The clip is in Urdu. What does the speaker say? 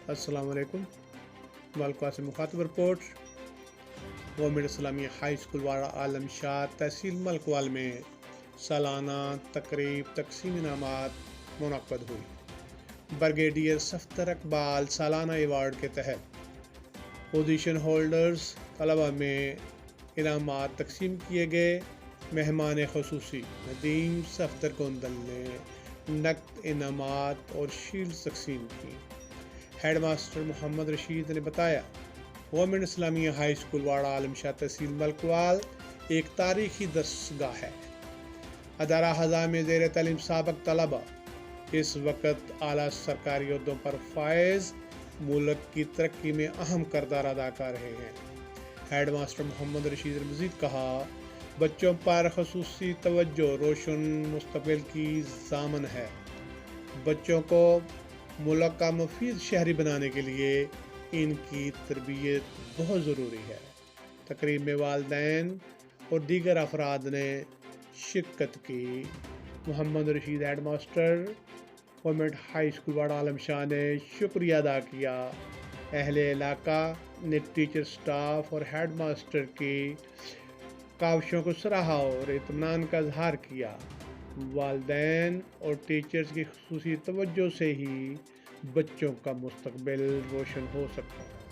السلام علیکم۔ مالکوا سے مخاطب رپورٹ۔ گورنمنٹ اسلامیہ ہائی اسکول واڑہ عالم شاہ تحصیل ملکوال میں سالانہ تقریب تقسیم انعامات منعقد ہوئی۔ بریگیڈیئر صفدر اقبال سالانہ ایوارڈ کے تحت پوزیشن ہولڈرز طلبہ میں انعامات تقسیم کیے گئے۔ مہمان خصوصی ندیم صفدر گوندل نے نقد انعامات اور شیلڈز تقسیم کی۔ ہیڈ ماسٹر محمد رشید نے بتایا، گورنمنٹ اسلامیہ ہائی اسکول واڑہ عالم شاہ تحصیل ملکوال ایک تاریخی درسگاہ ہے۔ ادارہ ہزار میں زیر تعلیم سابق طلبہ اس وقت اعلیٰ سرکاری عہدوں پر فائز ملک کی ترقی میں اہم کردار ادا کر رہے ہیں۔ ہیڈ ماسٹر محمد رشید نے مزید کہا، بچوں پر خصوصی توجہ روشن مستقبل کی ضامن ہے۔ بچوں کو ملک کا مفید شہری بنانے کے لیے ان کی تربیت بہت ضروری ہے۔ تقریب میں والدین اور دیگر افراد نے شرکت کی۔ Muhammad Rashid head master government high school Wara Alam Shah نے شکریہ ادا کیا۔ اہل علاقہ نے ٹیچر سٹاف اور ہیڈ ماسٹر کی کاوشوں کو سراہا اور اطمینان کا اظہار کیا۔ والدین اور ٹیچرز کی خصوصی توجہ سے ہی بچوں کا مستقبل روشن ہو سکتا ہے۔